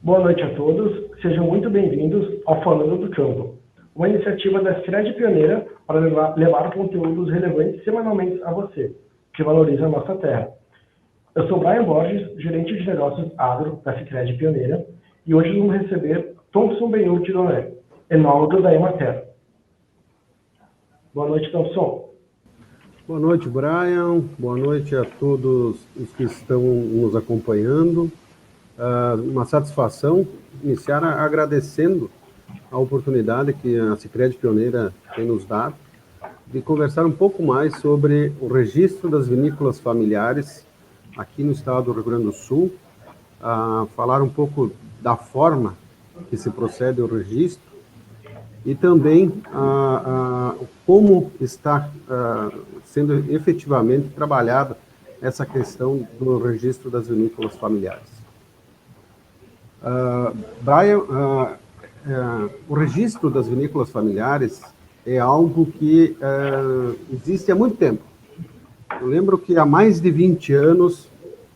Boa noite a todos, sejam muito bem-vindos ao Falando do Campo, uma iniciativa da Sicredi Pioneira para levar conteúdos relevantes semanalmente a você, que valoriza a nossa terra. Eu sou Brian Borges, gerente de negócios agro da Sicredi Pioneira, e hoje vamos receber Thompson Benhur de Doné, enólogo da Emater. Boa noite, Thompson. Boa noite, Brian. Boa noite a todos os que estão nos acompanhando. Uma satisfação iniciar agradecendo a oportunidade que a Sicredi Pioneira tem nos dado de conversar um pouco mais sobre o registro das vinícolas familiares aqui no estado do Rio Grande do Sul, falar um pouco da forma que se procede o registro e também como está sendo efetivamente trabalhada essa questão do registro das vinícolas familiares. Brian, o registro das vinícolas familiares é algo que existe há muito tempo. Eu lembro que há mais de 20 anos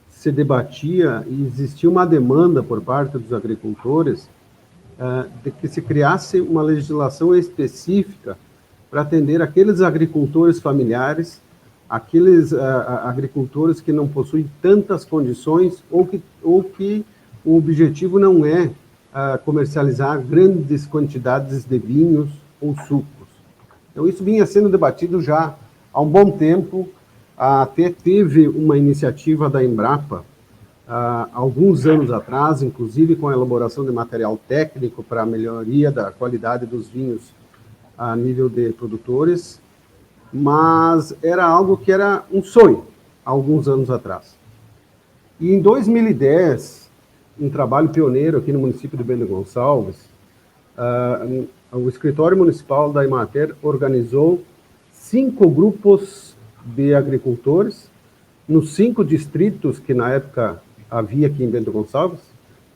se debatia e existia uma demanda por parte dos agricultores de que se criasse uma legislação específica para atender aqueles agricultores familiares, aqueles agricultores que não possuem tantas condições ou que o objetivo não é comercializar grandes quantidades de vinhos ou sucos. Então, isso vinha sendo debatido já há um bom tempo. Até teve uma iniciativa da Embrapa, alguns anos atrás, inclusive com a elaboração de material técnico para a melhoria da qualidade dos vinhos a nível de produtores, mas era algo que era um sonho, há alguns anos atrás. E em 2010, um trabalho pioneiro aqui no município de Bento Gonçalves, o escritório municipal da Emater organizou 5 grupos de agricultores nos 5 distritos que na época havia aqui em Bento Gonçalves.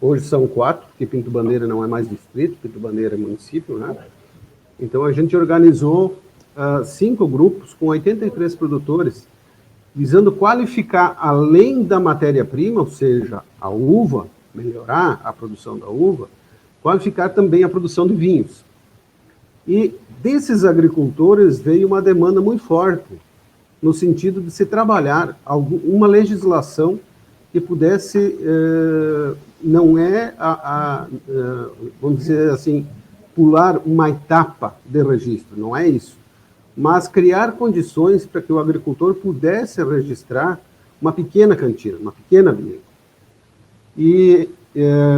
Hoje são 4, porque Pinto Bandeira não é mais distrito, Pinto Bandeira é município, né? Então a gente organizou 5 grupos com 83 produtores, visando qualificar, além da matéria-prima, ou seja, a uva, melhorar a produção da uva, qualificar também a produção de vinhos. E desses agricultores veio uma demanda muito forte, no sentido de se trabalhar uma legislação que pudesse, não é, vamos dizer assim, pular uma etapa de registro, não é isso, mas criar condições para que o agricultor pudesse registrar uma pequena cantina, uma pequena vinícola. E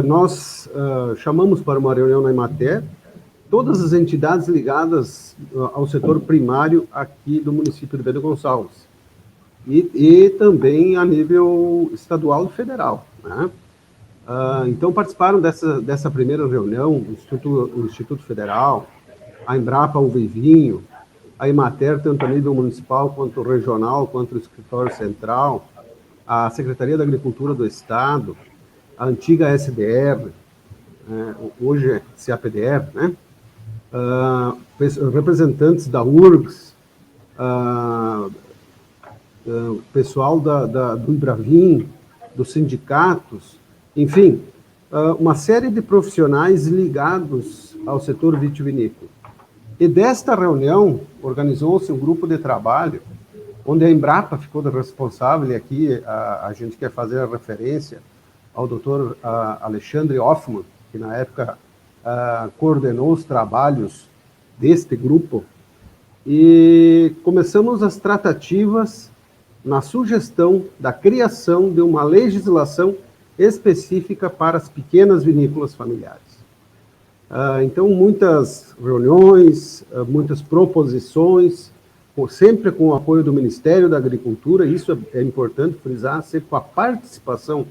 nós chamamos para uma reunião na Emater todas as entidades ligadas ao setor primário aqui do município de Bento Gonçalves e também a nível estadual e federal, né? Então participaram dessa primeira reunião o Instituto Federal, a Embrapa Uva e Vinho, a Emater, tanto a nível municipal quanto regional, quanto o escritório central, a Secretaria da Agricultura do Estado, a antiga SDR, hoje é CAPDR, né? Representantes da URGS, pessoal do Ibravin, dos sindicatos, enfim, uma série de profissionais ligados ao setor vitivinícola. E desta reunião, organizou-se um grupo de trabalho, onde a Embrapa ficou responsável, e aqui a gente quer fazer a referência ao doutor Alexandre Hoffmann, que na época coordenou os trabalhos deste grupo, e começamos as tratativas na sugestão da criação de uma legislação específica para as pequenas vinícolas familiares. Então, muitas reuniões, muitas proposições, sempre com o apoio do Ministério da Agricultura, isso é importante frisar, sempre com a participação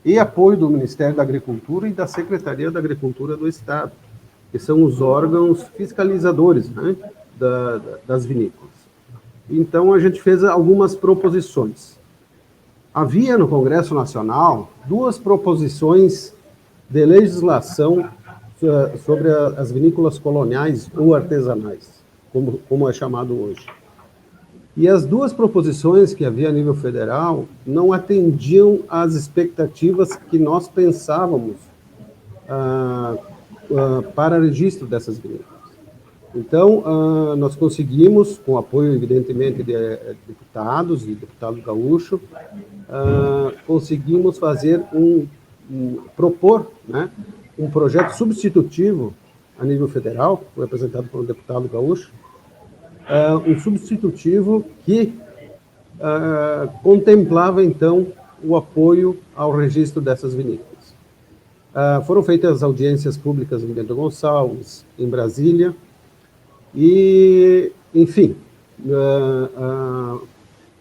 e apoio do Ministério da Agricultura e da Secretaria da Agricultura do Estado, que são os órgãos fiscalizadores, né, das vinícolas. Então, a gente fez algumas proposições. Havia no Congresso Nacional 2 proposições de legislação sobre as vinícolas coloniais ou artesanais, como é chamado hoje. E as 2 proposições que havia a nível federal não atendiam às expectativas que nós pensávamos para registro dessas vinícolas. Então, nós conseguimos, com o apoio, evidentemente, de deputados e deputado gaúcho, conseguimos fazer propor, né, um projeto substitutivo a nível federal, foi apresentado por um deputado gaúcho, um substitutivo que contemplava, então, o apoio ao registro dessas vinícolas. Foram feitas audiências públicas em Bento Gonçalves, em Brasília, e, enfim,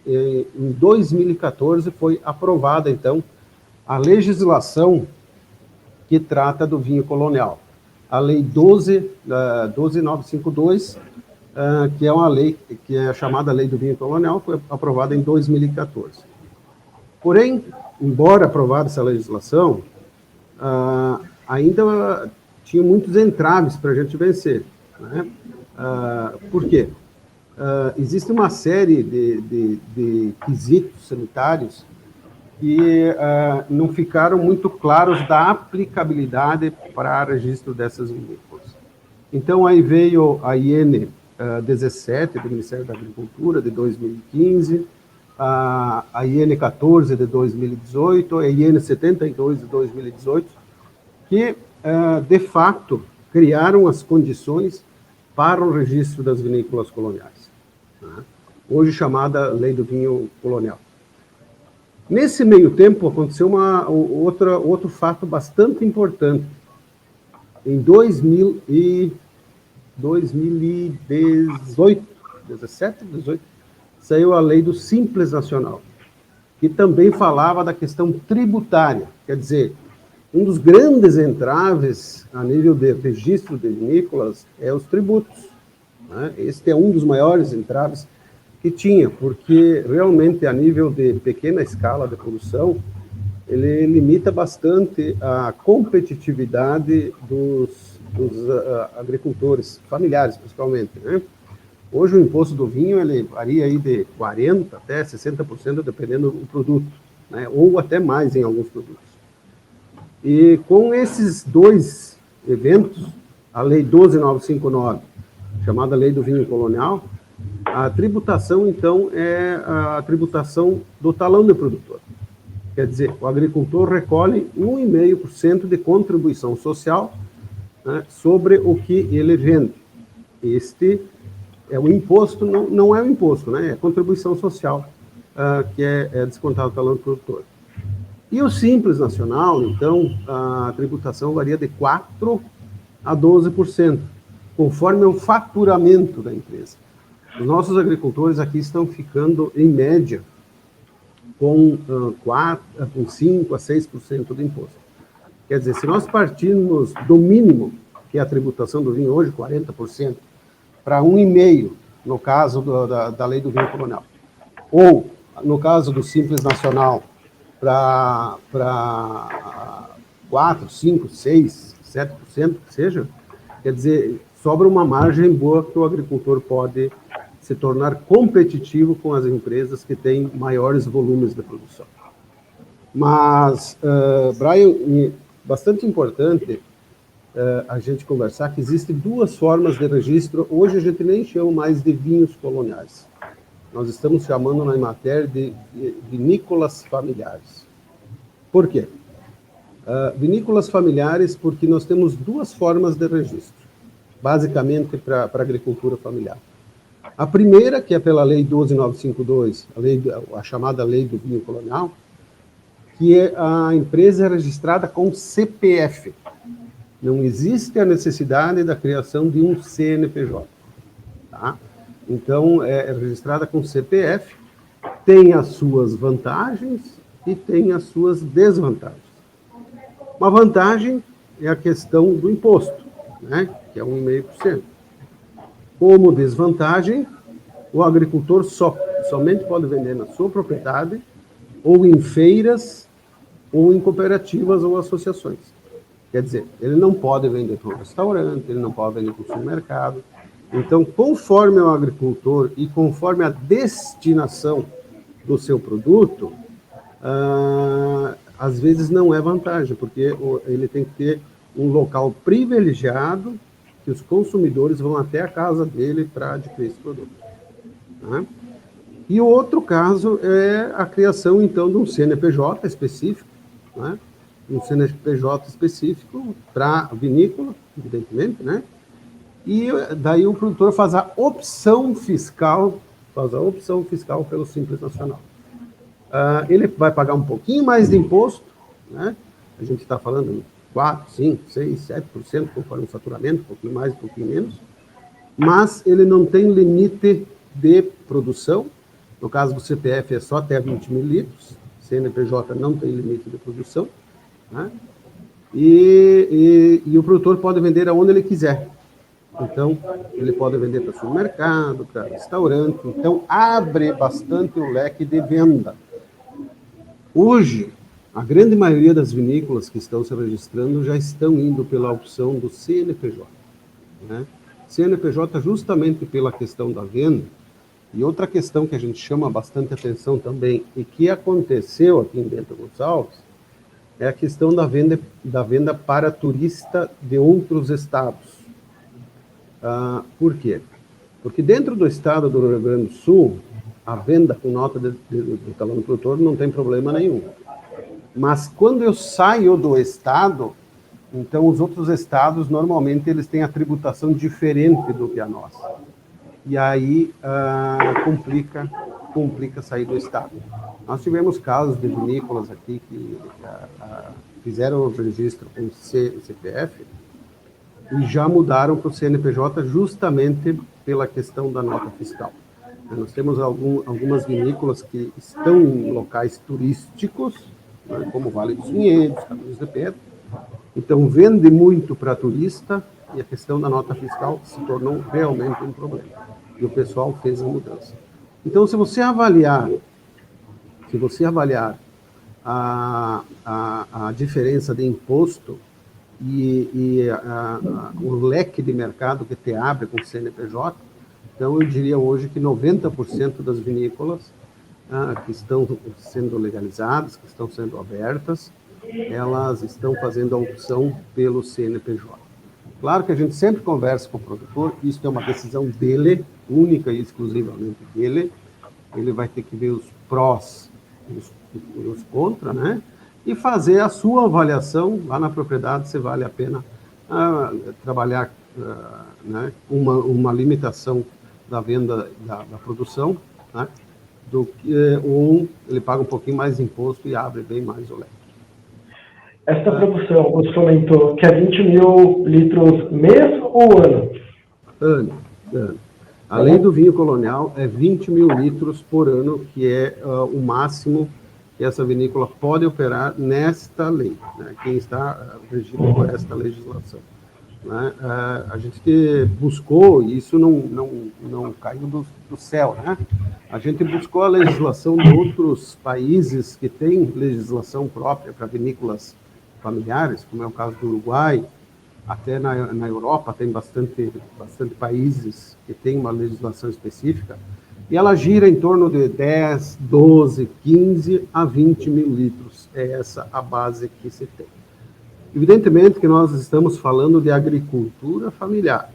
em 2014 foi aprovada, então, a legislação que trata do vinho colonial. A Lei 12.952, que é uma lei, que é a chamada Lei do Vinho Colonial, foi aprovada em 2014. Porém, embora aprovada essa legislação, ainda tinha muitos entraves para a gente vencer, né? Por quê? Existe uma série de quesitos sanitários que não ficaram muito claros da aplicabilidade para registro dessas vinícolas. Então, aí veio a IN 17, do Ministério da Agricultura, de 2015, a IN 14, de 2018, a IN 72, de 2018, que, de fato, criaram as condições para o registro das vinícolas coloniais, né? Hoje chamada Lei do Vinho Colonial. Nesse meio tempo, aconteceu outro fato bastante importante. Em 2018, saiu a Lei do Simples Nacional, que também falava da questão tributária. Quer dizer, um dos grandes entraves a nível de registro de vinícolas é os tributos, né? Este é um dos maiores entraves que tinha, porque realmente a nível de pequena escala de produção, ele limita bastante a competitividade dos agricultores familiares, principalmente, né? Hoje o imposto do vinho ele varia aí de 40% até 60%, dependendo do produto, né? Ou até mais em alguns produtos. E com esses dois eventos, a Lei 12.959, chamada Lei do Vinho Colonial, a tributação, então, é a tributação do talão de produtor. Quer dizer, o agricultor recolhe 1,5% de contribuição social, né, sobre o que ele vende. Este é o imposto, não é o imposto, né, é a contribuição social que é descontado do talão do produtor. E o Simples Nacional, então, a tributação varia de 4% a 12%, conforme o faturamento da empresa. Os nossos agricultores aqui estão ficando, em média, com 5% a 6% de imposto. Quer dizer, se nós partirmos do mínimo, que é a tributação do vinho hoje, 40%, para 1,5%, no caso da Lei do Vinho Colonial, ou, no caso do Simples Nacional, para 4%, 5%, 6%, 7%, que seja, quer dizer, sobra uma margem boa que o agricultor pode se tornar competitivo com as empresas que têm maiores volumes de produção. Mas, Brian, bastante importante a gente conversar que existem duas formas de registro. Hoje a gente nem chama mais de vinhos coloniais. Nós estamos chamando na Emater de vinícolas familiares. Por quê? Vinícolas familiares porque nós temos duas formas de registro, basicamente para a agricultura familiar. A primeira, que é pela Lei 12.952, a chamada Lei do Vinho Colonial, que é a empresa registrada com CPF. Não existe a necessidade da criação de um CNPJ. Tá? Então, é registrada com CPF, tem as suas vantagens e tem as suas desvantagens. Uma vantagem é a questão do imposto, né? Que é 1,5%. Como desvantagem, o agricultor somente pode vender na sua propriedade, ou em feiras, ou em cooperativas ou associações. Quer dizer, ele não pode vender para um restaurante, ele não pode vender para o supermercado. Então, conforme o agricultor e conforme a destinação do seu produto, às vezes não é vantagem, porque ele tem que ter um local privilegiado que os consumidores vão até a casa dele para adquirir esse produto. Né? E o outro caso é a criação, então, de um CNPJ específico, né? Um CNPJ específico para vinícola, evidentemente, né? E daí o produtor faz a opção fiscal pelo Simples Nacional. Ele vai pagar um pouquinho mais de imposto, né? A gente está falando em 4, 5, 6, 7%, conforme o faturamento, um pouquinho mais, um pouquinho menos, mas ele não tem limite de produção. No caso do CPF é só até 20 mil litros, CNPJ não tem limite de produção, né? E o produtor pode vender aonde ele quiser. Então, ele pode vender para supermercado, para restaurante, então abre bastante o leque de venda. Hoje, a grande maioria das vinícolas que estão se registrando já estão indo pela opção do CNPJ. Né? CNPJ justamente pela questão da venda. E outra questão que a gente chama bastante atenção também, e que aconteceu aqui em Bento Gonçalves, é a questão da venda para turista de outros estados. Por quê? Porque dentro do estado do Rio Grande do Sul, a venda com nota do talão do produtor não tem problema nenhum. Mas quando eu saio do estado, então os outros estados, normalmente, eles têm a tributação diferente do que a nossa. E aí complica sair do estado. Nós tivemos casos de vinícolas aqui que fizeram o registro com CPF e já mudaram para o CNPJ justamente pela questão da nota fiscal. Nós temos algumas vinícolas que estão em locais turísticos, né, como Vale dos Vinhedos, Caminhos de Pedra, então vende muito para turista e a questão da nota fiscal se tornou realmente um problema. E o pessoal fez a mudança. Então, se você avaliar a diferença de imposto e o leque de mercado que te abre com o CNPJ, então eu diria hoje que 90% das vinícolas que estão sendo legalizadas, que estão sendo abertas, elas estão fazendo a opção pelo CNPJ. Claro que a gente sempre conversa com o produtor, isso é uma decisão dele, única e exclusivamente dele, ele vai ter que ver os prós e os contras, né? E fazer a sua avaliação lá na propriedade se vale a pena trabalhar né, uma limitação da venda da produção, né, do que ele paga um pouquinho mais de imposto e abre bem mais o leque. Esta produção, você comentou que é 20 mil litros mês ou ano? Ano. Além do vinho colonial, é 20 mil litros por ano, que é o máximo que essa vinícola pode operar nesta lei, né? Quem está regido por esta legislação. Né? A gente buscou, e isso não caiu do céu, né? A gente buscou a legislação de outros países que têm legislação própria para vinícolas familiares, como é o caso do Uruguai, até na Europa tem bastante países que têm uma legislação específica, e ela gira em torno de 10, 12, 15 a 20 mil litros. É essa a base que se tem. Evidentemente que nós estamos falando de agricultura familiar,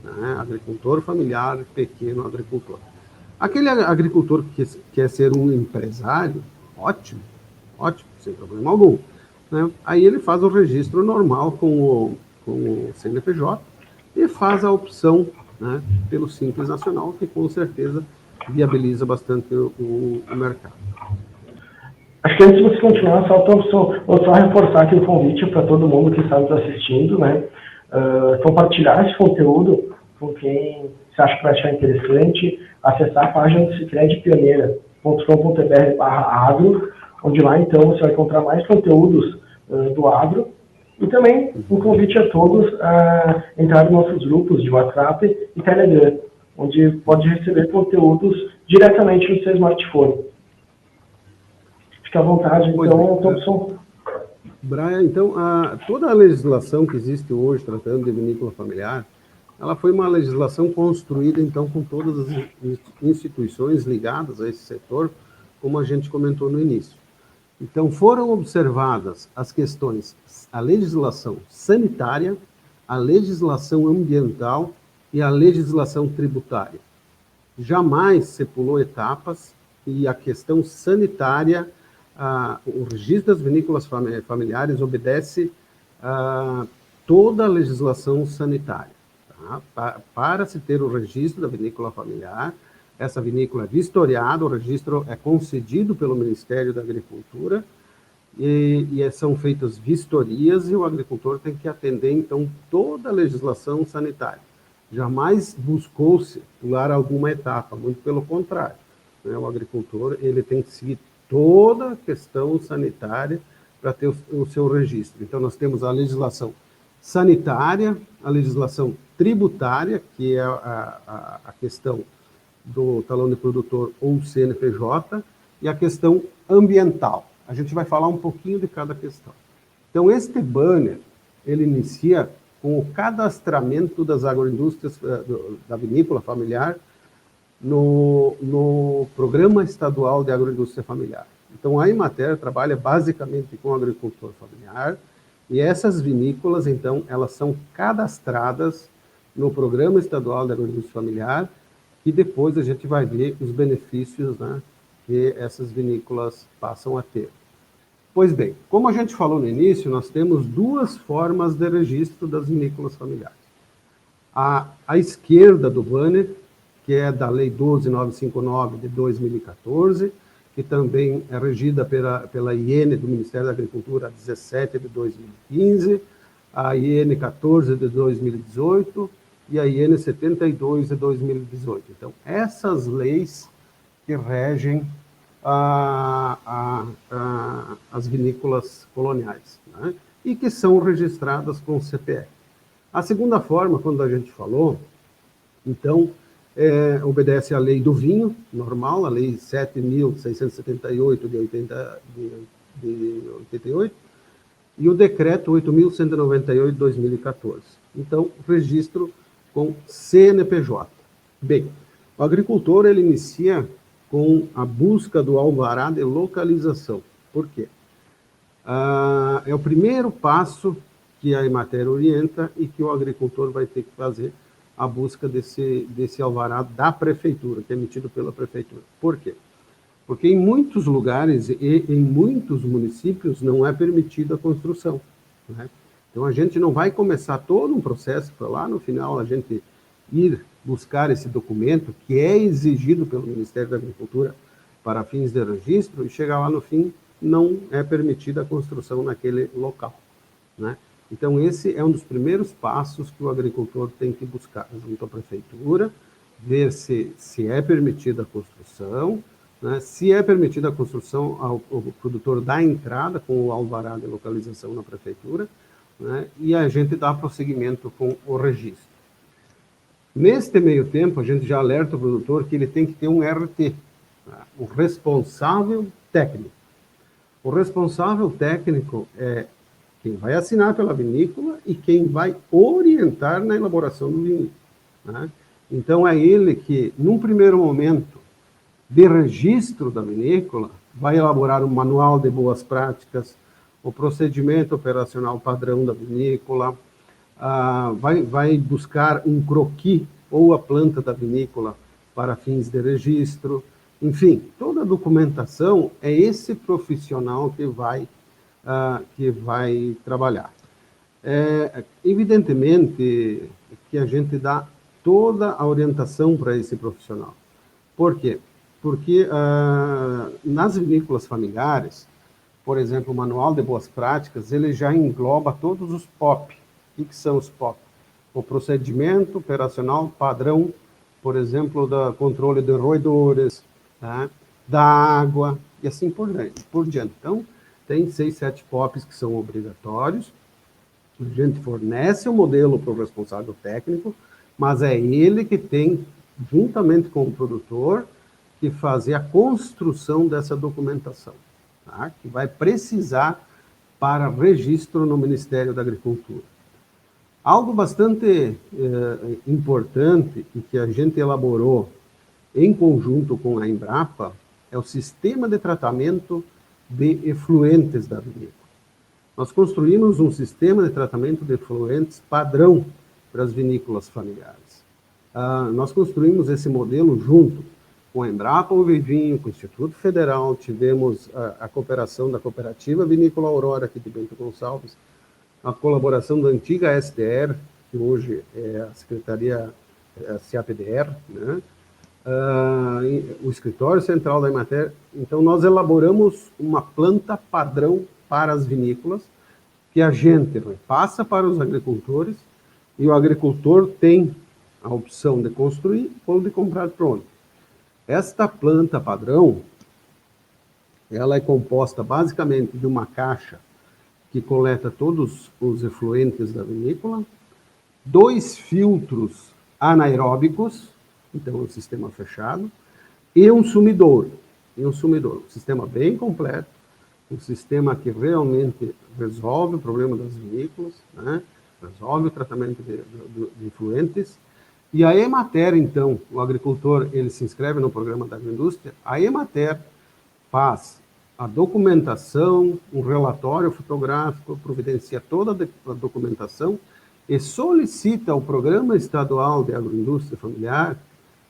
né? Agricultor familiar, pequeno agricultor. Aquele agricultor que quer ser um empresário, ótimo, sem problema algum. Né? Aí ele faz o registro normal com o CNPJ e faz a opção, né, pelo Simples Nacional, que com certeza viabiliza bastante o mercado. Acho que antes de você continuar, vou só reforçar aqui o convite para todo mundo que está nos assistindo, né? Compartilhar esse conteúdo com quem você acha que vai achar interessante, acessar a página do cicredpioneira.com.br/agro, onde lá então você vai encontrar mais conteúdos do agro, e também um convite a todos a entrar nos nossos grupos de WhatsApp e Telegram, onde pode receber conteúdos diretamente no seu smartphone. Fique à vontade, então, Thompson. Brian, então, toda a legislação que existe hoje, tratando de vinícola familiar, ela foi uma legislação construída, então, com todas as instituições ligadas a esse setor, como a gente comentou no início. Então, foram observadas as questões a legislação sanitária, a legislação ambiental e a legislação tributária. Jamais se pulou etapas e a questão sanitária, o registro das vinícolas familiares obedece a toda a legislação sanitária. Tá? Para se ter o registro da vinícola familiar, essa vinícola é vistoriada, o registro é concedido pelo Ministério da Agricultura e são feitas vistorias e o agricultor tem que atender, então, toda a legislação sanitária. Jamais buscou-se pular alguma etapa, muito pelo contrário. Né? O agricultor ele tem que seguir toda a questão sanitária para ter o seu registro. Então, nós temos a legislação sanitária, a legislação tributária, que é a questão do talão de produtor ou CNPJ, e a questão ambiental. A gente vai falar um pouquinho de cada questão. Então, este banner, ele inicia com o cadastramento das agroindústrias da vinícola familiar no Programa Estadual de Agroindústria Familiar. Então, a Emater trabalha basicamente com o agricultor familiar, e essas vinícolas, então, elas são cadastradas no Programa Estadual de Agroindústria Familiar, e depois a gente vai ver os benefícios, né, que essas vinícolas passam a ter. Pois bem, como a gente falou no início, nós temos duas formas de registro das vinícolas familiares. À esquerda do banner, que é da Lei 12.959 de 2014, que também é regida pela IN do Ministério da Agricultura 17 de 2015, a IN 14 de 2018 e a IN 72 de 2018. Então, essas leis que regem as vinícolas coloniais, né? E que são registradas com CPF. A segunda forma, quando a gente falou, então, obedece à lei do vinho, normal, a lei 7.678 de 88, e o decreto 8.198 de 2014. Então, registro com CNPJ. Bem, o agricultor, ele inicia com a busca do alvará de localização. Por quê? É o primeiro passo que a Emater orienta e que o agricultor vai ter que fazer a busca desse alvará da prefeitura, que é emitido pela prefeitura. Por quê? Porque em muitos lugares e em muitos municípios não é permitida a construção, né? Então a gente não vai começar todo um processo para lá no final a gente ir buscar esse documento que é exigido pelo Ministério da Agricultura para fins de registro e chegar lá no fim não é permitida a construção naquele local, né? Então esse é um dos primeiros passos que o agricultor tem que buscar junto à prefeitura, ver se é permitida a construção, né? Se é permitida a construção, o produtor dá entrada com o alvará de localização na prefeitura, né? E a gente dá prosseguimento com o registro. Neste meio tempo, a gente já alerta o produtor que ele tem que ter um RT, tá? O responsável técnico. O responsável técnico é quem vai assinar pela vinícola e quem vai orientar na elaboração do vinho, né? Então, é ele que, num primeiro momento de registro da vinícola, vai elaborar um manual de boas práticas, o procedimento operacional padrão da vinícola, vai buscar um croquis ou a planta da vinícola para fins de registro. Enfim, toda a documentação é esse profissional que vai trabalhar. Evidentemente que a gente dá toda a orientação para esse profissional. Por quê? Porque nas vinícolas familiares, por exemplo, o Manual de Boas Práticas, ele já engloba todos os POP. O que são os POP? O procedimento operacional padrão, por exemplo, do controle de roedores, tá? Da água, e assim por diante. Então, tem 6, 7 POPs que são obrigatórios. A gente fornece o modelo para o responsável técnico, mas é ele que tem, juntamente com o produtor, que fazer a construção dessa documentação, tá? Que vai precisar para registro no Ministério da Agricultura. Algo bastante importante e que a gente elaborou em conjunto com a Embrapa é o sistema de tratamento de efluentes da vinícola. nós construímos um sistema de tratamento de efluentes padrão para as vinícolas familiares. Nós construímos esse modelo junto com a Embrapa Uva e Vinho, com o Instituto Federal, tivemos a cooperação da Cooperativa Vinícola Aurora, aqui de Bento Gonçalves, a colaboração da antiga SDR, que hoje é a Secretaria CAPDR, né? O Escritório Central da Emater. Então, nós elaboramos uma planta padrão para as vinícolas, que a gente repassa para os agricultores, e o agricultor tem a opção de construir ou de comprar pronto. Esta planta padrão, ela é composta basicamente de uma caixa que coleta todos os efluentes da vinícola, 2 filtros anaeróbicos, então é um sistema fechado, e um sumidouro. Um sistema bem completo, um sistema que realmente resolve o problema das vinícolas, né? Resolve o tratamento de efluentes. E a Emater, então, o agricultor, ele se inscreve no programa da agroindústria, a Emater faz a documentação, um relatório fotográfico, providencia toda a documentação e solicita ao Programa Estadual de Agroindústria Familiar,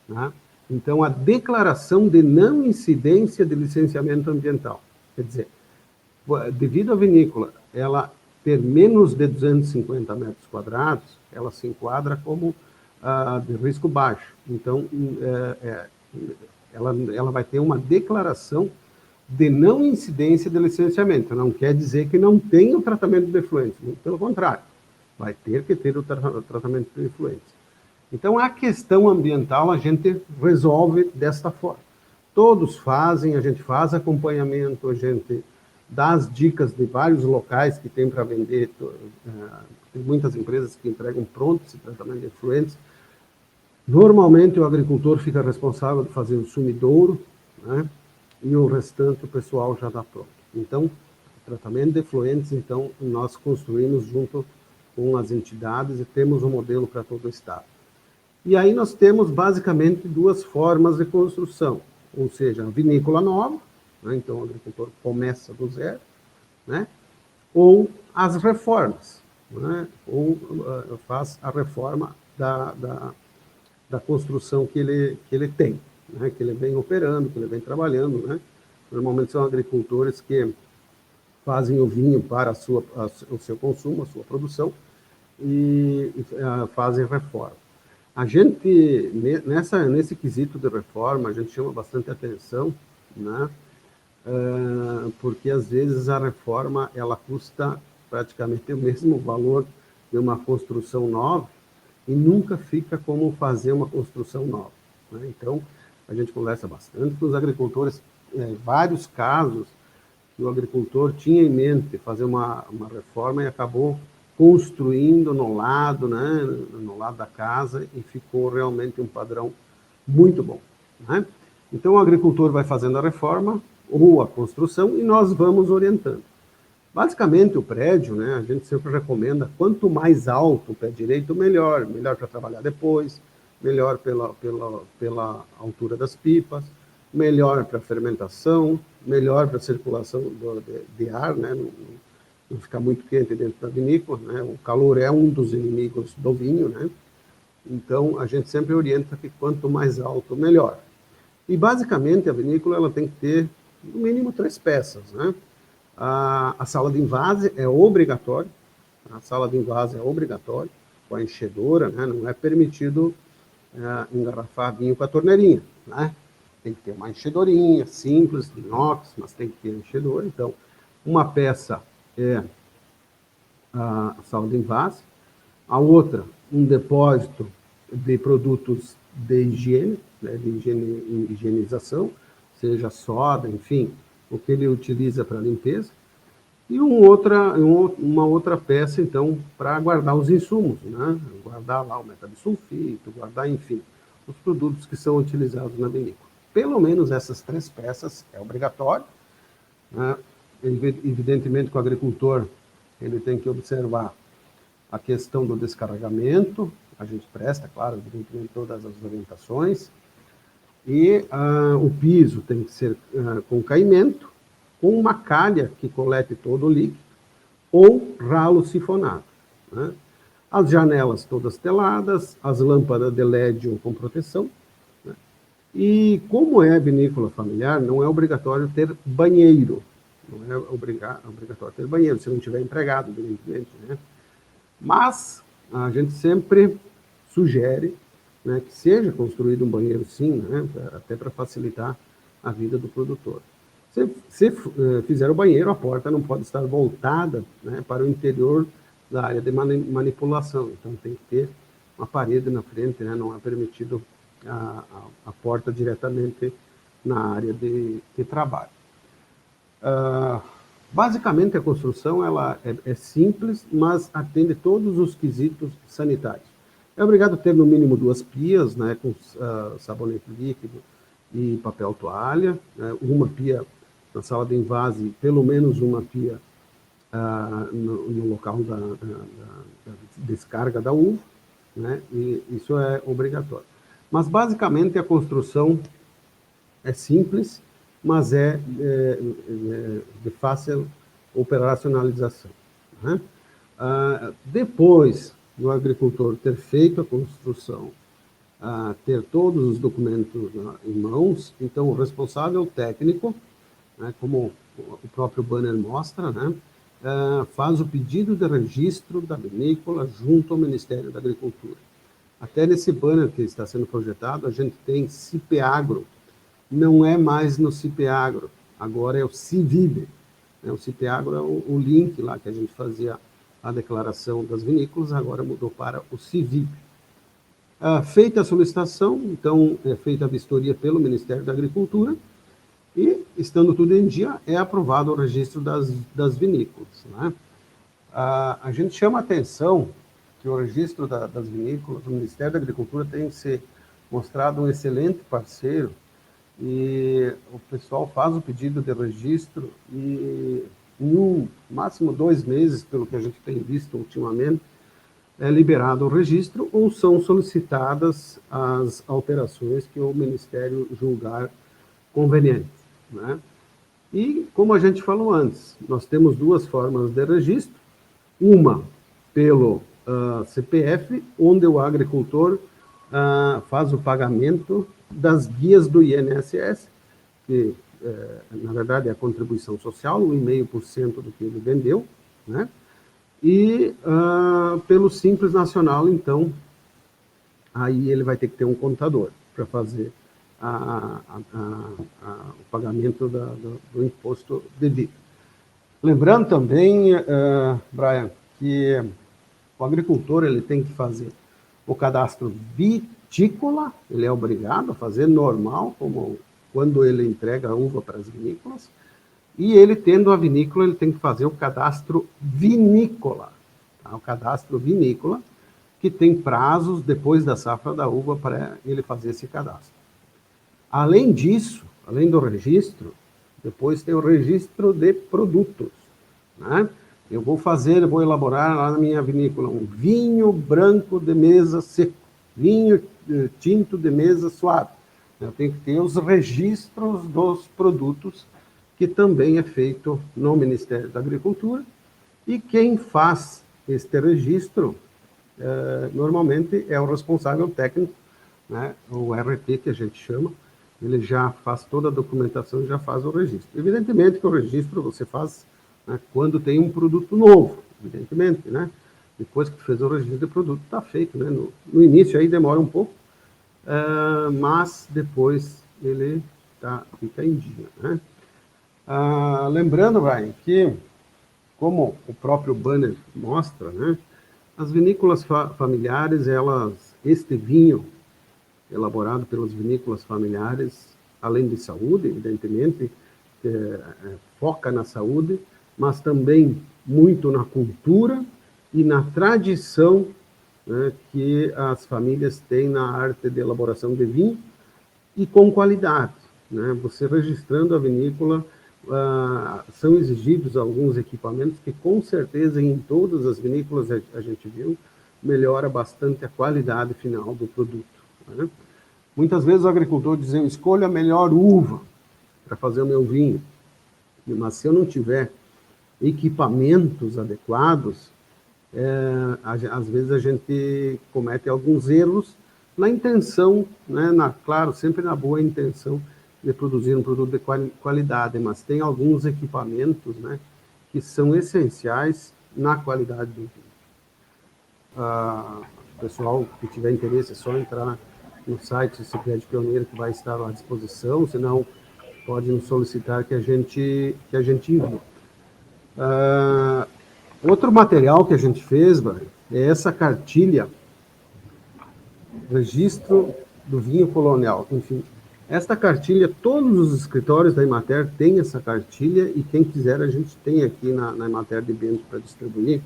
né, então, a declaração de não incidência de licenciamento ambiental. Quer dizer, devido à vinícola ela ter menos de 250 metros quadrados, ela se enquadra como de risco baixo. Então, ela vai ter uma declaração de não incidência de licenciamento. Não quer dizer que não tenha o tratamento de efluentes, pelo contrário, vai ter que ter o tratamento de efluentes. Então, a questão ambiental a gente resolve desta forma. Todos fazem, a gente faz acompanhamento, a gente dá as dicas de vários locais que tem para vender. Tem muitas empresas que entregam pronto esse tratamento de efluentes. Normalmente, o agricultor fica responsável de fazer o sumidouro, né? E o restante o pessoal já dá pronto. Então, o tratamento de efluentes, então, nós construímos junto com as entidades e temos um modelo para todo o estado. E aí nós temos basicamente 2 formas de construção, ou seja, a vinícola nova, né? Então o agricultor começa do zero, né? Ou as reformas, né? Ou faz a reforma da construção que ele tem, né? Que ele vem operando, que ele vem trabalhando, né? Normalmente são agricultores que fazem o vinho para o seu consumo, a sua produção, e fazem reforma. A gente, nesse quesito de reforma, a gente chama bastante atenção, né? Porque às vezes a reforma ela custa praticamente o mesmo valor de uma construção nova e nunca fica como fazer uma construção nova, né? Então, a gente conversa bastante com os agricultores, vários casos que o agricultor tinha em mente fazer uma reforma e acabou construindo no lado, né, no lado da casa, e ficou realmente um padrão muito bom, né? Então, o agricultor vai fazendo a reforma ou a construção e nós vamos orientando. Basicamente, o prédio, né, a gente sempre recomenda, quanto mais alto o pé direito, melhor para trabalhar depois, melhor pela altura das pipas, melhor para fermentação, melhor para circulação de ar, né, não ficar muito quente dentro da vinícola, né? O calor é um dos inimigos do vinho, né? Então, a gente sempre orienta que quanto mais alto, melhor. E, basicamente, a vinícola ela tem que ter, no mínimo, 3 peças, né? A sala de invase é obrigatória, com a enchedora, né? Não é permitido engarrafar vinho com a torneirinha, né? Tem que ter uma enchedorinha simples, de inox, mas tem que ter enchedora. Então, uma peça é a sala de invase, a outra, um depósito de produtos de higiene, né, de higienização, seja soda, enfim, o que ele utiliza para limpeza, e uma outra peça, então, para guardar os insumos, né, guardar lá o metabisulfito, guardar, enfim, os produtos que são utilizados na vinícola. Pelo menos essas 3 peças é obrigatório, né? Evidentemente que o agricultor ele tem que observar a questão do descarregamento, a gente presta, claro, evidentemente, todas as orientações, e o piso tem que ser com caimento, com uma calha que colete todo o líquido, ou ralo sifonado, né? As janelas todas teladas, as lâmpadas de LED com proteção, né? E como é vinícola familiar, não é obrigatório ter banheiro, não é obrigatório ter banheiro, se não tiver empregado, evidentemente, né? Mas a gente sempre sugere, né, que seja construído um banheiro, sim, né, até para facilitar a vida do produtor. Se fizer o banheiro, a porta não pode estar voltada, né, para o interior da área de manipulação. Então tem que ter uma parede na frente, né, não é permitido a porta diretamente na área de trabalho. Basicamente, a construção ela é simples, mas atende todos os quesitos sanitários. É obrigado a ter no mínimo 2 pias, né, com sabonete líquido e papel toalha, né, uma pia na sala de invase, pelo menos uma pia no local da descarga da uva, né, e isso é obrigatório. Mas, basicamente, a construção é simples, mas é de fácil operacionalização, né? Depois do agricultor ter feito a construção, ter todos os documentos em mãos, então o responsável técnico, né, como o próprio banner mostra, né, faz o pedido de registro da vinícola junto ao Ministério da Agricultura. Até nesse banner que está sendo projetado, a gente tem CIPEAGRO. Não é mais no CIPEAGRO, agora é o CIVIB. O CIPEAGRO é o link lá que a gente fazia a declaração das vinícolas, agora mudou para o CIVIB. Feita a solicitação, então é feita a vistoria pelo Ministério da Agricultura e, estando tudo em dia, é aprovado o registro das vinícolas, né? A gente chama a atenção que o registro das vinícolas, o Ministério da Agricultura tem que ser mostrado um excelente parceiro, e o pessoal faz o pedido de registro e em máximo 2 meses, pelo que a gente tem visto ultimamente, é liberado o registro ou são solicitadas as alterações que o Ministério julgar convenientes, né? E, como a gente falou antes, nós temos 2 formas de registro, uma pelo CPF, onde o agricultor faz o pagamento das guias do INSS, que, na verdade, é a contribuição social, 1,5% do que ele vendeu, né? E pelo Simples Nacional, então, aí ele vai ter que ter um contador para fazer o pagamento do imposto devido. Lembrando também, Brian, que o agricultor ele tem que fazer o cadastro vitícola, ele é obrigado a fazer normal, como quando ele entrega a uva para as vinícolas, e ele tendo a vinícola, ele tem que fazer o cadastro vinícola, tá? O cadastro vinícola, que tem prazos depois da safra da uva para ele fazer esse cadastro. Além disso, além do registro, depois tem o registro de produtos, né? Eu vou elaborar lá na minha vinícola um vinho branco de mesa seco, vinho tinto de mesa suave. Eu tenho que ter os registros dos produtos, que também é feito no Ministério da Agricultura, e quem faz este registro, normalmente, é o responsável técnico, né, o RT, que a gente chama. Ele já faz toda a documentação e já faz o registro. Evidentemente que o registro você faz, né, quando tem um produto novo, evidentemente, né? Depois que fez o registro de produto, está feito, né? No início aí demora um pouco, mas depois ele fica em dia, né? Lembrando, Brian, que, como o próprio banner mostra, né, as vinícolas familiares, este vinho elaborado pelas vinícolas familiares, além de saúde, evidentemente, foca na saúde, mas também muito na cultura e na tradição, né, que as famílias têm na arte de elaboração de vinho, e com qualidade, né? Você registrando a vinícola, são exigidos alguns equipamentos que, com certeza, em todas as vinícolas a gente viu, melhora bastante a qualidade final do produto, né? Muitas vezes o agricultor diz: eu escolho a melhor uva para fazer o meu vinho, mas se eu não tiver equipamentos adequados, às vezes a gente comete alguns erros na intenção, né, claro, sempre na boa intenção de produzir um produto de qualidade, mas tem alguns equipamentos, né, que são essenciais na qualidade do vinho. Pessoal que tiver interesse, é só entrar no site Sicredi Pioneiro, que vai estar à disposição, senão pode nos solicitar que a gente envie. Outro material que a gente fez, é essa cartilha, Registro do Vinho Colonial. Enfim, esta cartilha, todos os escritórios da Emater têm essa cartilha, e quem quiser a gente tem aqui na Emater de Bento para distribuir.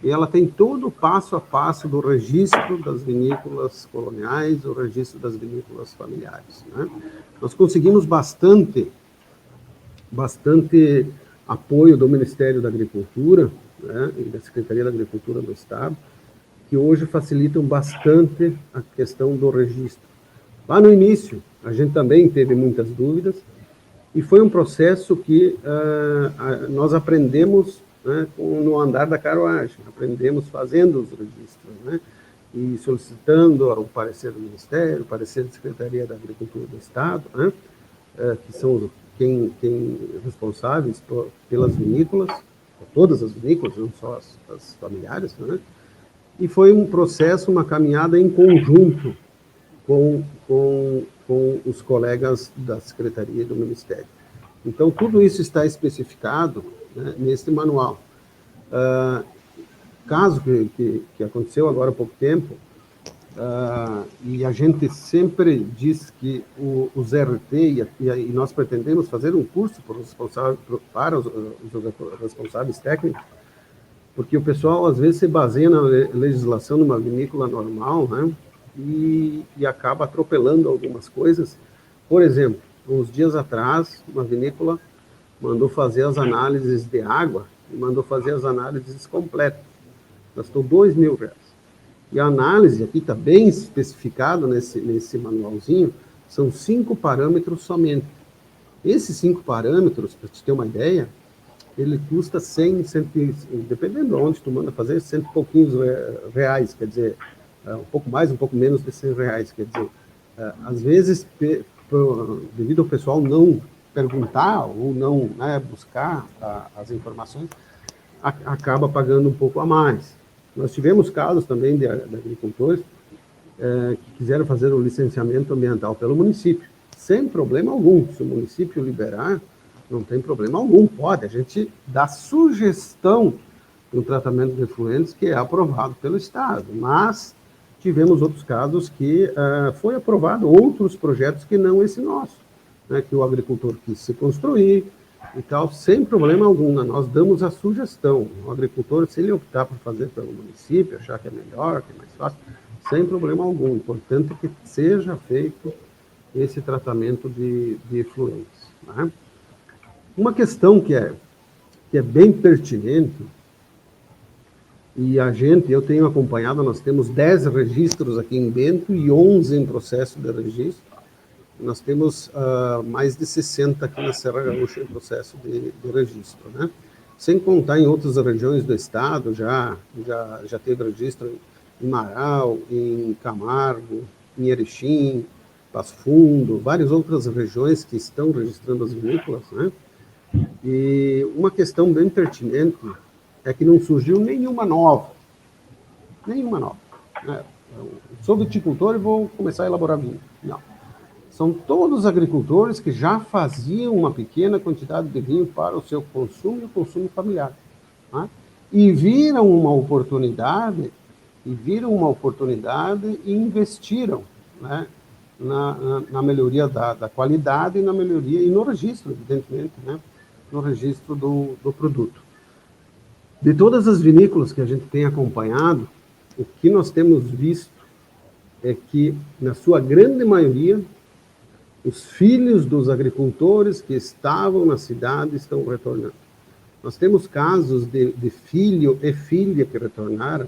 E ela tem todo o passo a passo do registro das vinícolas coloniais, o registro das vinícolas familiares, né? Nós conseguimos bastante apoio do Ministério da Agricultura, né, e da Secretaria da Agricultura do Estado, que hoje facilitam bastante a questão do registro. Lá no início, a gente também teve muitas dúvidas, e foi um processo que nós aprendemos, né, no andar da carruagem, aprendemos fazendo os registros, né, e solicitando o parecer do Ministério, o parecer da Secretaria da Agricultura do Estado, né, que são quem responsáveis pelas vinícolas, por todas as vinícolas, não só as familiares, né, e foi um processo, uma caminhada em conjunto com os colegas da Secretaria e do Ministério. Então, tudo isso está especificado, né, nesse manual. Caso que aconteceu agora há pouco tempo, e a gente sempre diz que os RT, e nós pretendemos fazer um curso para os responsáveis técnicos, porque o pessoal às vezes se baseia na legislação numa vinícola normal, né, e acaba atropelando algumas coisas. Por exemplo, uns dias atrás, uma vinícola mandou fazer as análises de água e mandou fazer as análises completas. Gastou R$2.000. E a análise, aqui está bem especificado nesse manualzinho, são 5 parâmetros somente. Esses 5 parâmetros, para te ter uma ideia, ele custa 100, dependendo de onde tu manda fazer, 100 e pouquinhos reais, quer dizer, um pouco mais, um pouco menos de R$100, quer dizer, às vezes, devido ao pessoal não perguntar ou não, né, buscar as informações, acaba pagando um pouco a mais. Nós tivemos casos também de agricultores que quiseram fazer o licenciamento ambiental pelo município, sem problema algum. Se o município liberar, não tem problema algum, pode. A gente dá sugestão do tratamento de efluentes que é aprovado pelo Estado, mas tivemos outros casos que foi aprovado outros projetos que não esse nosso, né, que o agricultor quis se construir e tal, sem problema algum. Nós damos a sugestão. O agricultor, se ele optar por fazer pelo município, achar que é melhor, que é mais fácil, sem problema algum. O importante é que seja feito esse tratamento de efluentes, né? Uma questão que é bem pertinente, e eu tenho acompanhado, nós temos 10 registros aqui em Bento e 11 em processo de registro. Nós temos mais de 60 aqui na Serra Gaúcha em processo de registro, né? Sem contar em outras regiões do estado, já teve registro em Marau, em Camargo, em Erechim, Passo Fundo, várias outras regiões que estão registrando as vinícolas, né? E uma questão bem pertinente é que não surgiu nenhuma nova, né? Sou viticultor e vou começar a elaborar vinho. Não. São todos agricultores que já faziam uma pequena quantidade de vinho para o seu consumo e o consumo familiar, né? E viram uma oportunidade e investiram, né, na melhoria da qualidade e na melhoria, e no registro, evidentemente, né, no registro do produto. De todas as vinícolas que a gente tem acompanhado, o que nós temos visto é que, na sua grande maioria, os filhos dos agricultores que estavam na cidade estão retornando. Nós temos casos de filho e filha que retornaram.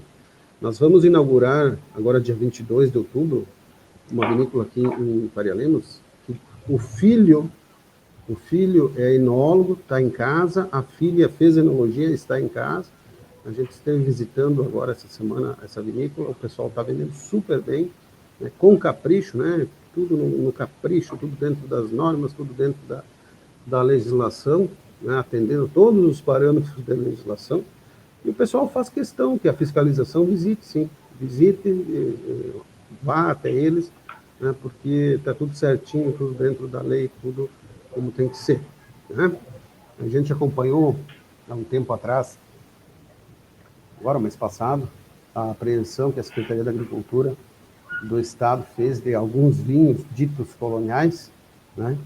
Nós vamos inaugurar, agora dia 22 de outubro, uma vinícola aqui em Faria Lemos, que o filho O filho é enólogo, está em casa, a filha fez enologia, está em casa. A gente esteve visitando agora essa semana essa vinícola, o pessoal está vendendo super bem, né, com capricho, né, tudo no capricho, tudo dentro das normas, tudo dentro da legislação, né, atendendo todos os parâmetros da legislação. E o pessoal faz questão que a fiscalização visite, sim, visite, vá até eles, né, porque está tudo certinho, tudo dentro da lei, tudo como tem que ser, né? A gente acompanhou há um tempo atrás, agora mês passado, a apreensão que a Secretaria da Agricultura do Estado fez de alguns vinhos ditos coloniais, né?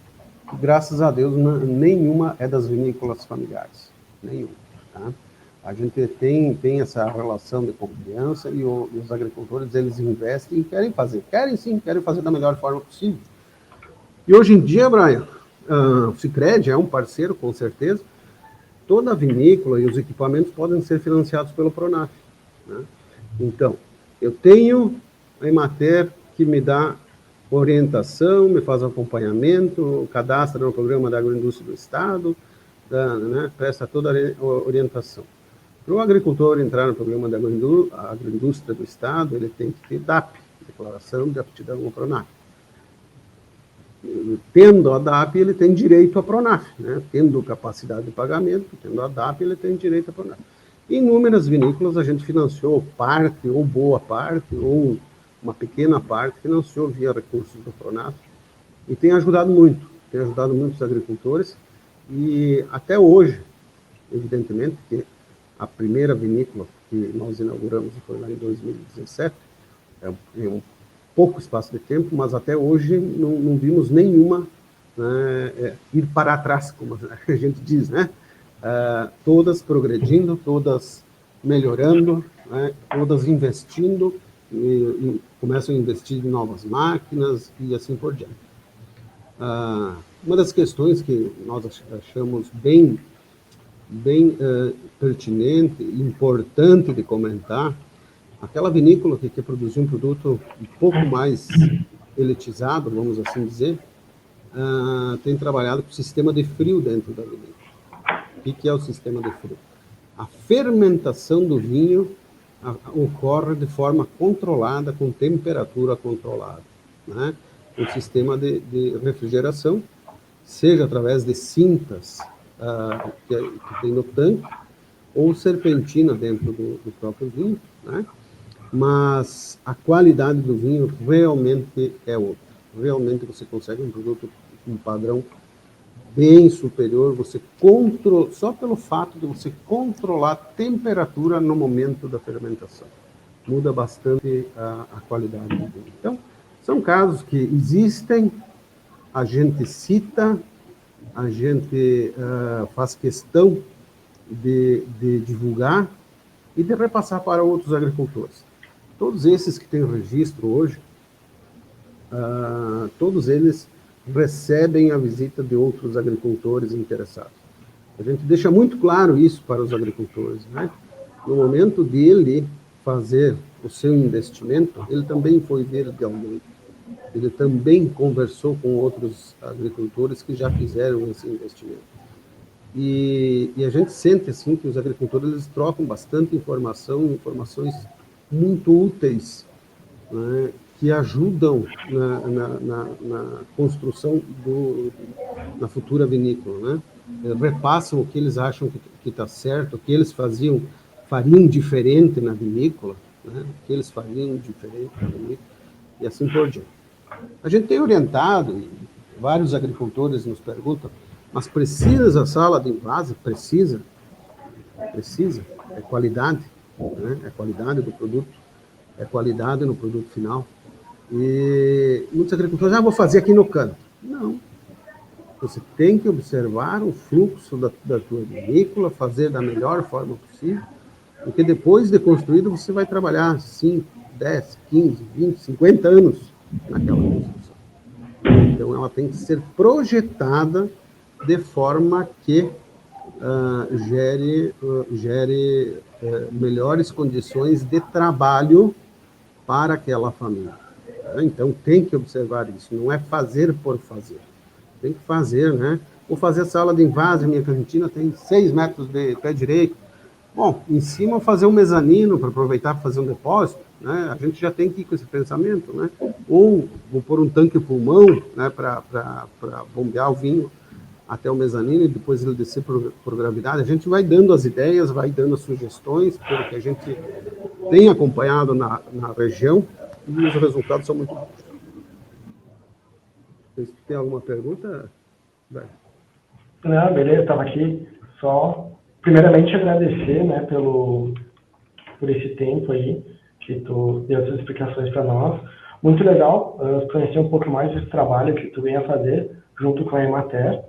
E, graças a Deus, nenhuma é das vinícolas familiares, nenhuma, tá? A gente tem essa relação de confiança e os agricultores, eles investem e querem fazer, querem fazer da melhor forma possível. E hoje em dia, Brian, o Sicredi é um parceiro, com certeza. Toda a vinícola e os equipamentos podem ser financiados pelo Pronaf, né? Então, eu tenho a Emater que me dá orientação, me faz acompanhamento, cadastra no programa da agroindústria do Estado, né, presta toda a orientação. Para o agricultor entrar no programa da agroindústria do Estado, ele tem que ter DAP, Declaração de Aptidão ao Pronaf. Tendo a DAP, ele tem direito a Pronaf, né? Tendo capacidade de pagamento, tendo a DAP, ele tem direito a Pronaf. Em inúmeras vinícolas, a gente financiou parte, ou boa parte, ou uma pequena parte, financiou via recursos do Pronaf, e tem ajudado muito os agricultores, e até hoje, evidentemente, que a primeira vinícola que nós inauguramos foi lá em 2017, é um pouco espaço de tempo, mas até hoje não vimos nenhuma, né, ir para trás, como a gente diz, né? Todas progredindo, todas melhorando, né, todas investindo, e começam a investir em novas máquinas e assim por diante. Uma das questões que nós achamos bem pertinente e importante de comentar, aquela vinícola que quer produzir um produto um pouco mais elitizado, vamos assim dizer, tem trabalhado com o sistema de frio dentro da vinícola. O que é o sistema de frio? A fermentação do vinho ocorre de forma controlada, com temperatura controlada, né? Um sistema de refrigeração, seja através de cintas que tem no tanque, ou serpentina dentro do próprio vinho, né? Mas a qualidade do vinho realmente é outra. Realmente você consegue um produto com um padrão bem superior, você controla, só pelo fato de você controlar a temperatura no momento da fermentação. Muda bastante a qualidade do vinho. Então, são casos que existem, a gente cita, a gente faz questão de divulgar e de repassar para outros agricultores. Todos esses que têm registro hoje, todos eles recebem a visita de outros agricultores interessados. A gente deixa muito claro isso para os agricultores, né? No momento dele fazer o seu investimento, ele também foi ver de alguém. Ele também conversou com outros agricultores que já fizeram esse investimento. E a gente sente assim que os agricultores eles trocam bastante informações muito úteis, né, que ajudam na construção na futura vinícola, né? Repassam o que eles acham que está certo, o que eles fariam diferente na vinícola, né? O que eles fariam diferente na vinícola, e assim por diante. A gente tem orientado, e vários agricultores nos perguntam, mas precisa a sala de invase? Precisa, é qualidade, né? É qualidade do produto, é qualidade no produto final. E muitos agricultores, vou fazer aqui no canto. Não. Você tem que observar o fluxo da tua vinícola, fazer da melhor forma possível, porque depois de construído você vai trabalhar 5, 10, 15, 20, 50 anos naquela construção. Então ela tem que ser projetada de forma que gere melhores condições de trabalho para aquela família. Então, tem que observar isso, não é fazer por fazer. Tem que fazer, né, Vou fazer sala de invase, minha cantina tem 6 metros de pé direito. Bom, em cima fazer um mezanino para aproveitar para fazer um depósito, né? A gente já tem que ir com esse pensamento, né? Ou vou pôr um tanque pulmão, né, para bombear o vinho até o mezanino e depois ele descer por gravidade. A gente vai dando as ideias, vai dando as sugestões, pelo que a gente tem acompanhado na região, e os resultados são muito bons. Vocês têm alguma pergunta? Não, beleza, estava aqui só, primeiramente, agradecer, né, por esse tempo aí, que tu deu essas explicações para nós. Muito legal conhecer um pouco mais desse trabalho que tu vem a fazer junto com a Emater.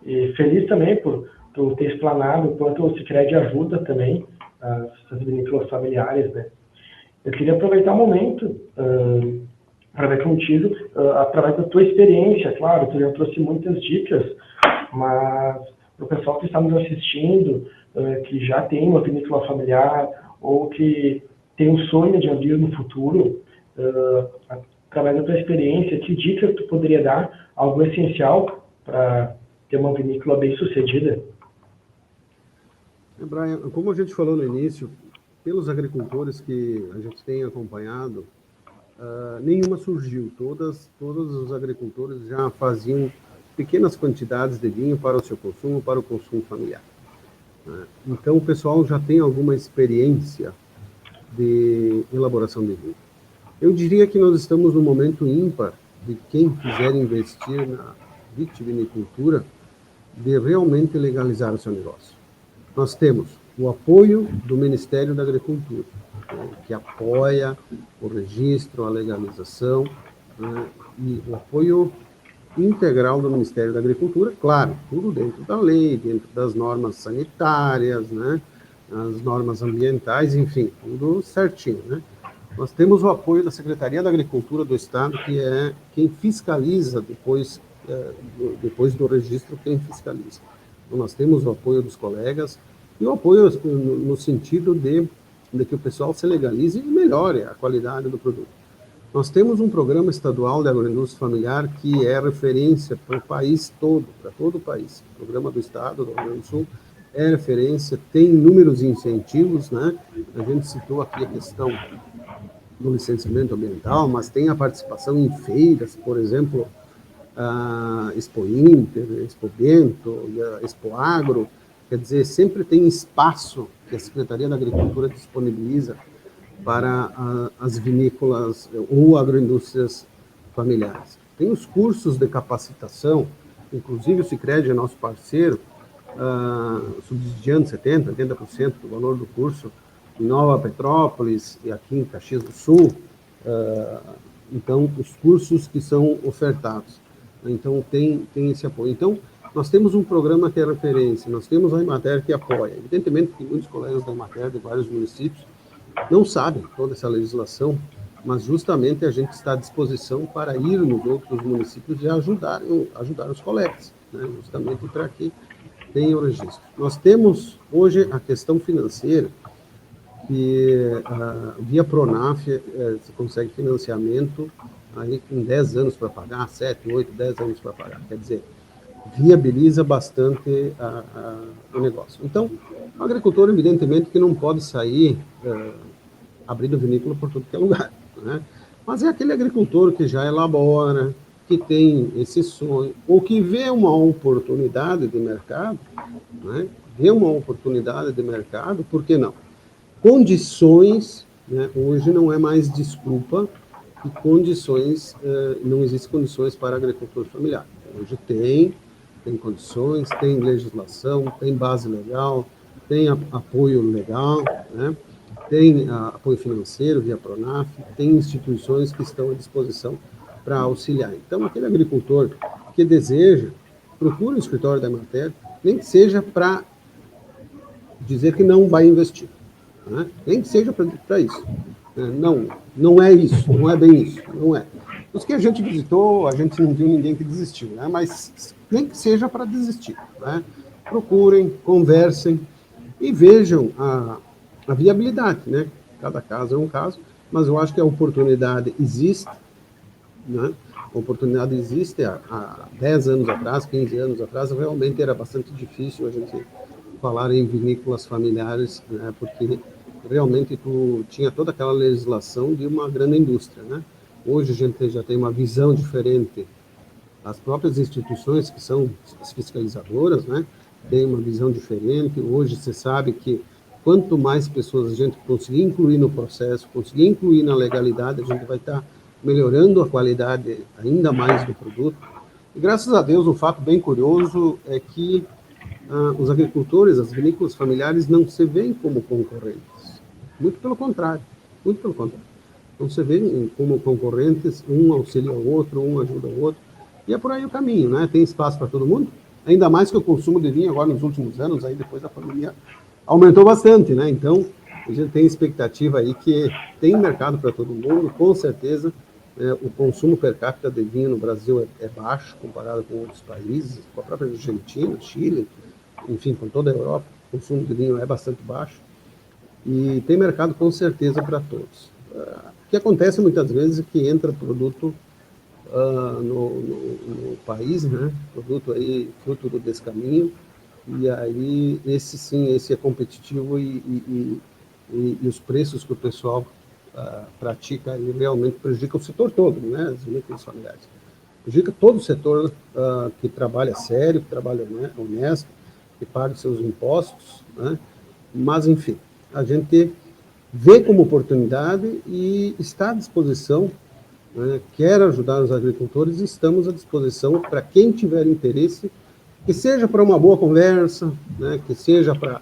E feliz também por tu ter explanado o quanto o Sicredi ajuda também as vinícolas familiares, né? Eu queria aproveitar o momento para ver contigo, através da tua experiência, claro, tu já trouxe muitas dicas, mas para o pessoal que está nos assistindo, que já tem uma vinícola familiar ou que tem um sonho de abrir no futuro, através da tua experiência, que dica tu poderia dar, algo essencial para ter uma vinícola bem sucedida? Brian, como a gente falou no início, pelos agricultores que a gente tem acompanhado, nenhuma surgiu. Todos os agricultores já faziam pequenas quantidades de vinho para o seu consumo, para o consumo familiar. Então, o pessoal já tem alguma experiência de elaboração de vinho. Eu diria que nós estamos num momento ímpar de quem quiser investir na vitivinicultura, de realmente legalizar o seu negócio. Nós temos o apoio do Ministério da Agricultura, que apoia o registro, a legalização, né, e o apoio integral do Ministério da Agricultura, claro, tudo dentro da lei, dentro das normas sanitárias, né, as normas ambientais, enfim, tudo certinho, né? Nós temos o apoio da Secretaria da Agricultura do Estado, que é quem fiscaliza depois do registro, quem fiscaliza. Então, nós temos o apoio dos colegas e o apoio no sentido de que o pessoal se legalize e melhore a qualidade do produto. Nós temos um programa estadual de agroindústria familiar que é referência para o país todo, para todo o país. O programa do Estado, do Rio Grande do Sul, é referência, tem inúmeros incentivos, né? A gente citou aqui a questão do licenciamento ambiental, mas tem a participação em feiras, por exemplo, a Expo Inter, a Expo Bento, a Expo Agro. Quer dizer, sempre tem espaço que a Secretaria da Agricultura disponibiliza para as vinícolas ou agroindústrias familiares. Tem os cursos de capacitação, inclusive o Sicredi é nosso parceiro, subsidiando 70%, 80% do valor do curso em Nova Petrópolis e aqui em Caxias do Sul. Então, os cursos que são ofertados. Então, tem esse apoio. Então, nós temos um programa que é referência, nós temos a Emater que apoia. Evidentemente que muitos colegas da Emater de vários municípios não sabem toda essa legislação, mas justamente a gente está à disposição para ir nos outros municípios e ajudar os colegas, né? Justamente para que tenham o registro. Nós temos hoje a questão financeira, que via Pronaf se consegue financiamento aí com 10 anos para pagar, 7, 8, 10 anos para pagar. Quer dizer, viabiliza bastante o negócio. Então, o agricultor, evidentemente, que não pode sair abrindo vinícola por todo que é lugar, né? Mas é aquele agricultor que já elabora, que tem esse sonho, ou que vê uma oportunidade de mercado, né? Vê uma oportunidade de mercado, por que não? Condições, né? Hoje não é mais desculpa que condições, não existem condições para agricultor familiar. Hoje tem condições, tem legislação, tem base legal, tem apoio legal, né? Tem apoio financeiro via Pronaf, tem instituições que estão à disposição para auxiliar. Então, aquele agricultor que deseja, procura o escritório da Emater, nem que seja para dizer que não vai investir, né? Nem que seja para isso. Não é isso, não é bem isso, não é. Os que a gente visitou, a gente não viu ninguém que desistiu, né? Mas nem que seja para desistir, né? Procurem, conversem e vejam a viabilidade, né? Cada caso é um caso, mas eu acho que a oportunidade existe né? A oportunidade existe há 10 anos atrás, 15 anos atrás, realmente era bastante difícil a gente falar em vinícolas familiares, né? Porque realmente tu tinha toda aquela legislação de uma grande indústria, né? Hoje a gente já tem uma visão diferente. As próprias instituições que são as fiscalizadoras, né, têm uma visão diferente. Hoje você sabe que quanto mais pessoas a gente conseguir incluir no processo, conseguir incluir na legalidade, a gente vai estar melhorando a qualidade ainda mais do produto. E graças a Deus, um fato bem curioso é que os agricultores, as vinícolas familiares não se veem como concorrentes. Muito pelo contrário, muito pelo contrário. Não se veem como concorrentes, um auxilia o outro, um ajuda o outro. E é por aí o caminho, né? Tem espaço para todo mundo. Ainda mais que o consumo de vinho agora nos últimos anos, aí depois da pandemia, aumentou bastante, né? Então, a gente tem expectativa aí que tem mercado para todo mundo, com certeza. O consumo per capita de vinho no Brasil é baixo, comparado com outros países, com a própria Argentina, Chile, enfim, com toda a Europa, o consumo de vinho é bastante baixo. E tem mercado com certeza para todos. O que acontece muitas vezes é que entra produto no país, né? Produto aí fruto do descaminho, e aí esse é competitivo e os preços que o pessoal pratica aí realmente prejudica o setor todo, né? As vinícolas familiares. Prejudica todo o setor que trabalha sério, que trabalha honesto, que paga seus impostos, né? Mas, enfim, a gente vê como oportunidade e está à disposição, né? Quer ajudar os agricultores, estamos à disposição para quem tiver interesse, que seja para uma boa conversa, né? Que seja para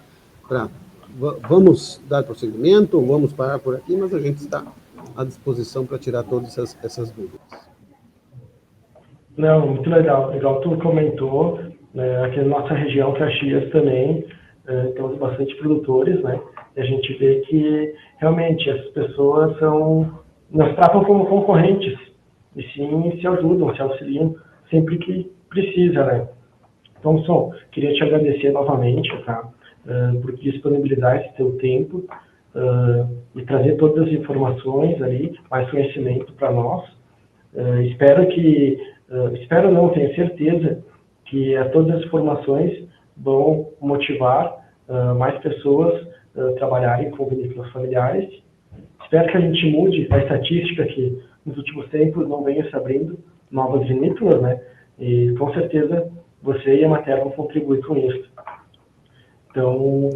vamos dar prosseguimento, vamos parar por aqui, mas a gente está à disposição para tirar todas essas dúvidas. Não, muito legal. Legal tu comentou, né, aqui na nossa região, Caxias também, temos bastante produtores, né? E a gente vê que realmente as pessoas nos tratam como concorrentes, e sim se ajudam, se auxiliam sempre que precisa, né? Então, Som, queria te agradecer novamente, tá? Por disponibilizar esse teu tempo e trazer todas as informações ali, mais conhecimento para nós. Espero não, tenho certeza que todas as informações vão motivar mais pessoas a trabalharem com vinícolas familiares. Espero que a gente mude a estatística que nos últimos tempos não venha se abrindo novas vinícolas, né? E com certeza você e a Mater vão contribuir com isso. Então,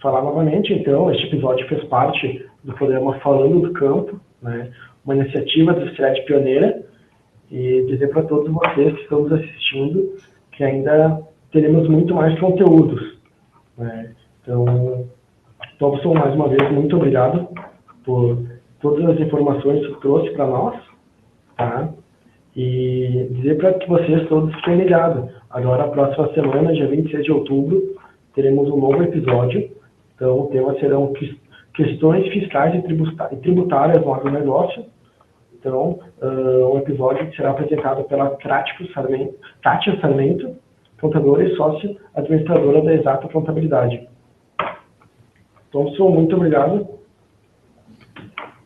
falar novamente, então, este episódio fez parte do programa Falando do Campo, né? Uma iniciativa do SICRED Pioneira, e dizer para todos vocês que estão nos assistindo que ainda teremos muito mais conteúdos, né? Então, Thompson, mais uma vez, muito obrigado por todas as informações que trouxe para nós, tá? E dizer para que vocês todos fiquem ligados. Agora, a próxima semana, dia 26 de outubro, teremos um novo episódio. Então, o tema serão questões fiscais e tributárias no agronegócio. Então, um episódio que será apresentado pela Kátia Sarmento, contadora e sócia administradora da Exata Contabilidade. Thompson, muito obrigado.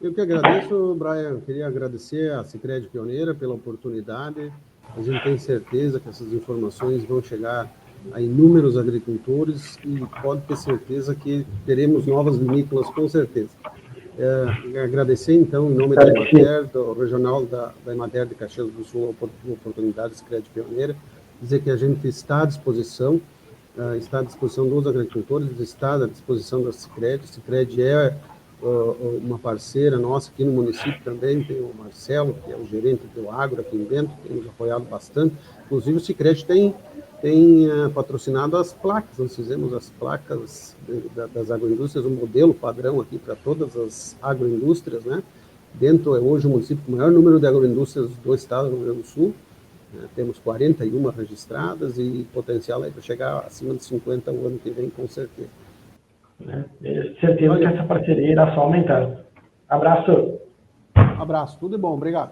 Eu que agradeço, Brian. Queria agradecer à SICRED Pioneira pela oportunidade. A gente tem certeza que essas informações vão chegar a inúmeros agricultores e pode ter certeza que teremos novas vinícolas, com certeza. Agradecer, então, em nome da Emater, do regional da Emater de Caxias do Sul, a oportunidade SICRED Pioneira, dizer que a gente está à disposição dos agricultores, está à disposição da SICRED. A SICRED é uma parceira nossa aqui no município também, tem o Marcelo, que é o gerente do agro aqui dentro, tem nos apoiado bastante. Inclusive o SICRED tem patrocinado as placas, nós fizemos as placas das agroindústrias, um modelo padrão aqui para todas as agroindústrias, né? Dentro é hoje o município com o maior número de agroindústrias do estado do Rio Grande do Sul, temos 41 registradas e potencial aí para chegar acima de 50 o ano que vem, com certeza. Certeza que essa parceria irá só aumentar. Abraço. Abraço, tudo de bom, obrigado.